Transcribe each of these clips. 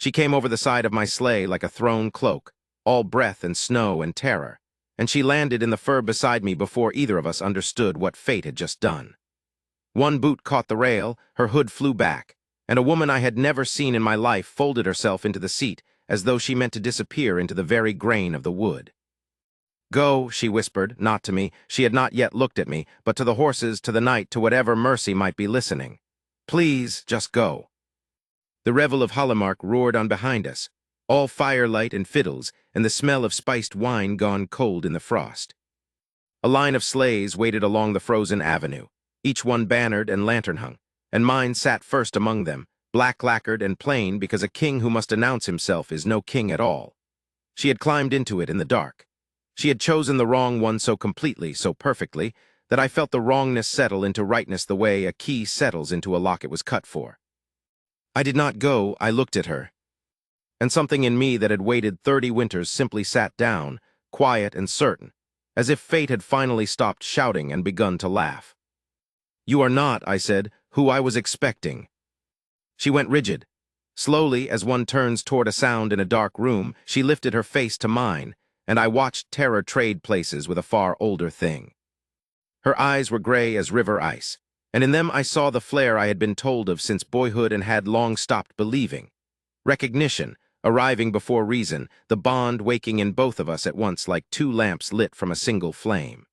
She came over the side of my sleigh like a thrown cloak, all breath and snow and terror, and she landed in the fur beside me before either of us understood what fate had just done. One boot caught the rail, her hood flew back, and a woman I had never seen in my life folded herself into the seat as though she meant to disappear into the very grain of the wood. "Go," she whispered, not to me, she had not yet looked at me, but to the horses, to the night, to whatever mercy might be listening. "Please, just go." The revel of Hallmark roared on behind us, all firelight and fiddles, and the smell of spiced wine gone cold in the frost. A line of sleighs waited along the frozen avenue, each one bannered and lantern-hung, and mine sat first among them, black-lacquered and plain because a king who must announce himself is no king at all. She had climbed into it in the dark. She had chosen the wrong one so completely, so perfectly, that I felt the wrongness settle into rightness the way a key settles into a lock it was cut for. I did not go, I looked at her. And something in me that had waited 30 winters simply sat down, quiet and certain, as if fate had finally stopped shouting and begun to laugh. "You are not," I said, "who I was expecting." She went rigid. Slowly, as one turns toward a sound in a dark room, she lifted her face to mine, and I watched terror trade places with a far older thing. Her eyes were gray as river ice, and in them I saw the flare I had been told of since boyhood and had long stopped believing. Recognition, arriving before reason, the bond waking in both of us at once like two lamps lit from a single flame.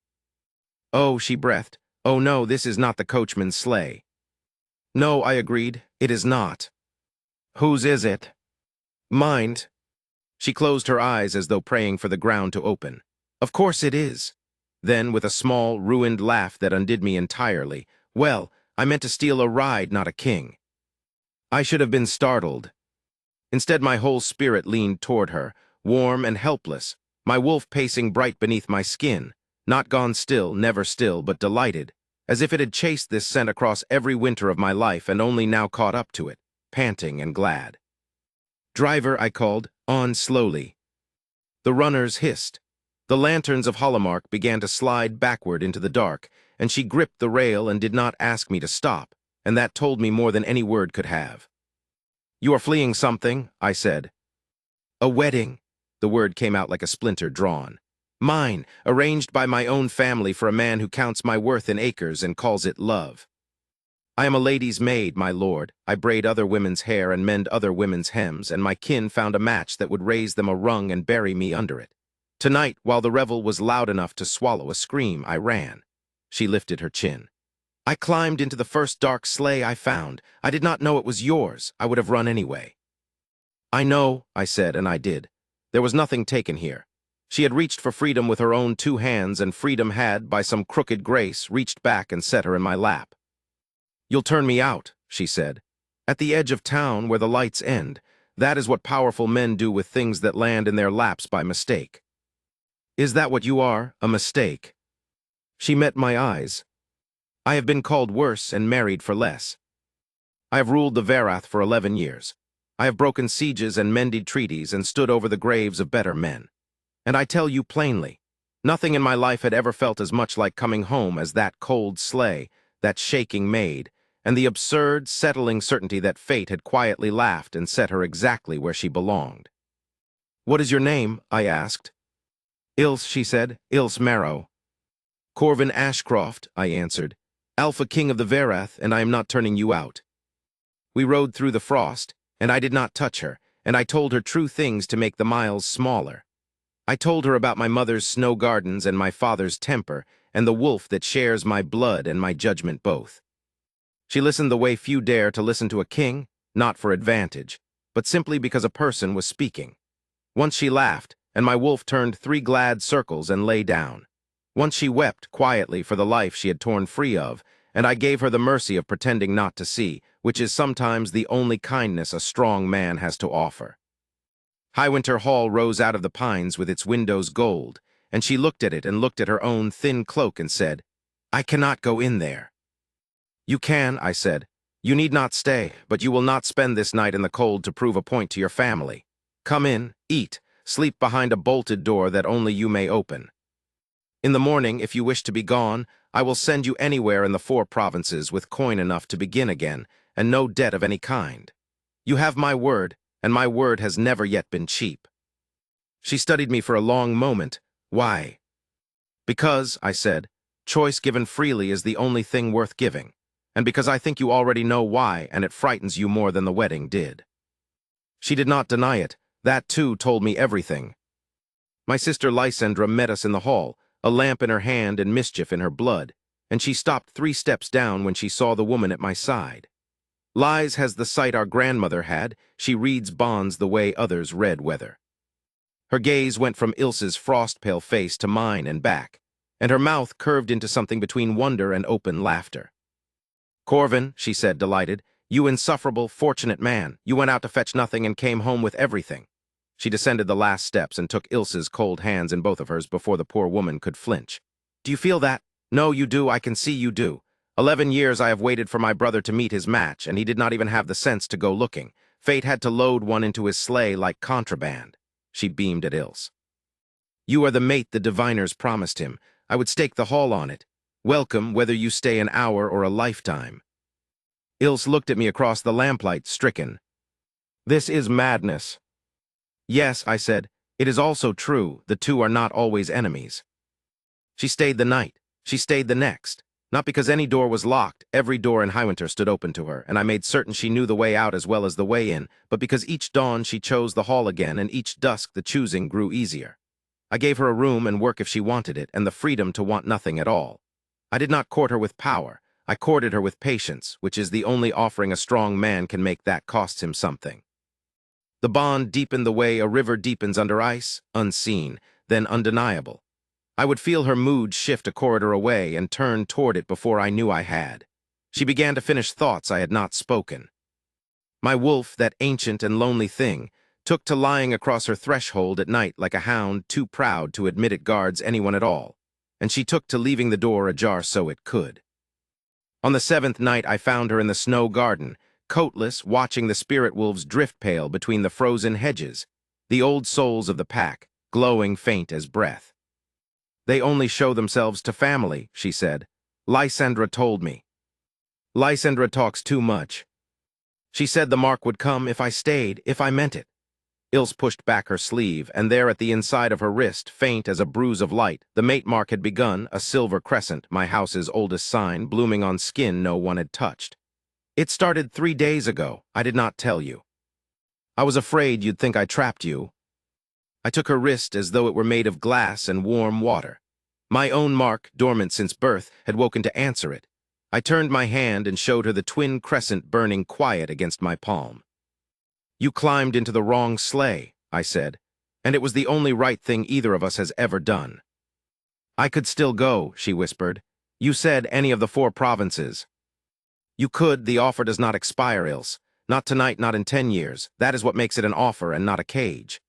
"Oh," she breathed, "oh no, this is not the coachman's sleigh." "No," I agreed, "it is not." "Whose is it?" "Mine." She closed her eyes as though praying for the ground to open. "Of course it is." Then, with a small, ruined laugh that undid me entirely, "Well, I meant to steal a ride, not a king." I should have been startled. Instead, my whole spirit leaned toward her, warm and helpless, my wolf pacing bright beneath my skin, not gone still, never still, but delighted, as if it had chased this scent across every winter of my life and only now caught up to it, panting and glad. "Driver," I called, "on slowly." The runners hissed. The lanterns of Hallmark began to slide backward into the dark, and she gripped the rail and did not ask me to stop, and that told me more than any word could have. "You are fleeing something," I said. "A wedding." The word came out like a splinter drawn. "Mine, arranged by my own family for a man who counts my worth in acres and calls it love. I am a lady's maid, my lord. I braid other women's hair and mend other women's hems, and my kin found a match that would raise them a rung and bury me under it. Tonight, while the revel was loud enough to swallow a scream, I ran." She lifted her chin. "I climbed into the first dark sleigh I found. I did not know it was yours. I would have run anyway." "I know," I said, and I did. There was nothing taken here. She had reached for freedom with her own 2 hands, and freedom had, by some crooked grace, reached back and set her in my lap. "You'll turn me out," she said. "At the edge of town where the lights end. That is what powerful men do with things that land in their laps by mistake." "Is that what you are, a mistake?" She met my eyes. "I have been called worse and married for less. I have ruled the Varath for 11 years. I have broken sieges and mended treaties and stood over the graves of better men. And I tell you plainly, nothing in my life had ever felt as much like coming home as that cold sleigh, that shaking maid, and the absurd, settling certainty that fate had quietly laughed and set her exactly where she belonged. "What is your name?" I asked. "Ilse," she said, "Ilse Marrow." "Corvin Ashcroft," I answered. "Alpha King of the Varath, and I am not turning you out." We rode through the frost, and I did not touch her, and I told her true things to make the miles smaller. I told her about my mother's snow gardens and my father's temper, and the wolf that shares my blood and my judgment both. She listened the way few dare to listen to a king, not for advantage, but simply because a person was speaking. Once she laughed, and my wolf turned 3 glad circles and lay down. Once she wept quietly for the life she had torn free of, and I gave her the mercy of pretending not to see, which is sometimes the only kindness a strong man has to offer. Highwinter Hall rose out of the pines with its windows gold, and she looked at it and looked at her own thin cloak and said, "I cannot go in there." "You can," I said. "You need not stay, but you will not spend this night in the cold to prove a point to your family. Come in, eat, sleep behind a bolted door that only you may open. In the morning, if you wish to be gone, I will send you anywhere in the 4 provinces with coin enough to begin again, and no debt of any kind. You have my word, and my word has never yet been cheap. She studied me for a long moment. Why? Because, I said, choice given freely is the only thing worth giving, and because I think you already know why, and it frightens you more than the wedding did. She did not deny it. That, too, told me everything. My sister Lysandra met us in the hall, a lamp in her hand and mischief in her blood, and she stopped 3 steps down when she saw the woman at my side. Lys has the sight our grandmother had. She reads bonds the way others read weather. Her gaze went from Ilse's frost-pale face to mine and back, and her mouth curved into something between wonder and open laughter. "Corvin," she said, delighted, "you insufferable, fortunate man, you went out to fetch nothing and came home with everything." She descended the last steps and took Ilse's cold hands in both of hers before the poor woman could flinch. "Do you feel that? No, you do, I can see you do. 11 years I have waited for my brother to meet his match, and he did not even have the sense to go looking. Fate had to load one into his sleigh like contraband." She beamed at Ilse. "You are the mate the diviners promised him. I would stake the hall on it. Welcome, whether you stay an hour or a lifetime." Ilse looked at me across the lamplight, stricken. "This is madness." "Yes," I said, "it is also true. The two are not always enemies." She stayed the night. She stayed the next. Not because any door was locked, every door in Highwinter stood open to her, and I made certain she knew the way out as well as the way in, but because each dawn she chose the hall again, and each dusk the choosing grew easier. I gave her a room and work if she wanted it, and the freedom to want nothing at all. I did not court her with power. I courted her with patience, which is the only offering a strong man can make that costs him something. The bond deepened the way a river deepens under ice, unseen, then undeniable. I would feel her mood shift a corridor away and turn toward it before I knew I had. She began to finish thoughts I had not spoken. My wolf, that ancient and lonely thing, took to lying across her threshold at night like a hound too proud to admit it guards anyone at all, and she took to leaving the door ajar so it could. On the 7th night I found her in the snow garden, coatless, watching the spirit wolves drift pale between the frozen hedges, the old souls of the pack, glowing faint as breath. "They only show themselves to family," she said. "Lysandra told me." "Lysandra talks too much." "She said the mark would come if I stayed, if I meant it." Ilse pushed back her sleeve, and there at the inside of her wrist, faint as a bruise of light, the mate mark had begun, a silver crescent, my house's oldest sign, blooming on skin no one had touched. "It started 3 days ago. I did not tell you. I was afraid you'd think I trapped you." I took her wrist as though it were made of glass and warm water. My own mark, dormant since birth, had woken to answer it. I turned my hand and showed her the twin crescent burning quiet against my palm. "You climbed into the wrong sleigh," I said, "and it was the only right thing either of us has ever done." "I could still go," she whispered. "You said any of the 4 provinces." "You could, the offer does not expire, Ilse. Not tonight, not in 10 years. That is what makes it an offer and not a cage."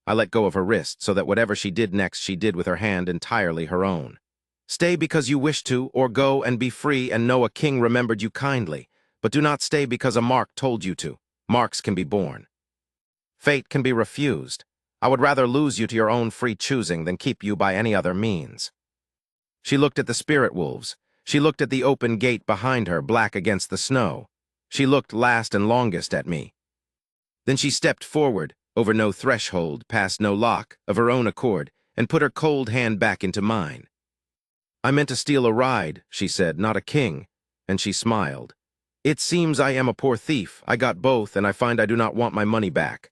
I let go of her wrist so that whatever she did next she did with her hand entirely her own. "Stay because you wish to, or go and be free and know a king remembered you kindly, but do not stay because a mark told you to. Marks can be born. Fate can be refused. I would rather lose you to your own free choosing than keep you by any other means." She looked at the spirit wolves. She looked at the open gate behind her, black against the snow. She looked last and longest at me. Then she stepped forward, over no threshold, past no lock, of her own accord, and put her cold hand back into mine. "I meant to steal a ride," she said, "not a king," and she smiled. "It seems I am a poor thief. I got both, and I find I do not want my money back."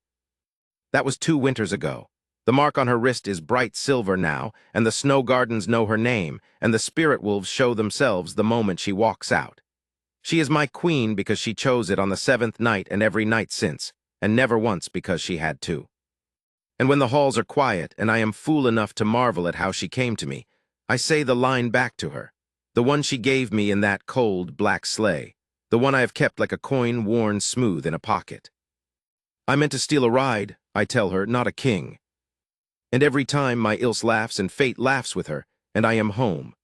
That was 2 winters ago. The mark on her wrist is bright silver now, and the snow gardens know her name, and the spirit wolves show themselves the moment she walks out. She is my queen because she chose it on the 7th night and every night since, and never once because she had to. And when the halls are quiet and I am fool enough to marvel at how she came to me, I say the line back to her, the one she gave me in that cold, black sleigh, the one I have kept like a coin worn smooth in a pocket. "I meant to steal a ride," I tell her, "not a king." And every time my Ilse laughs and fate laughs with her, and I am home.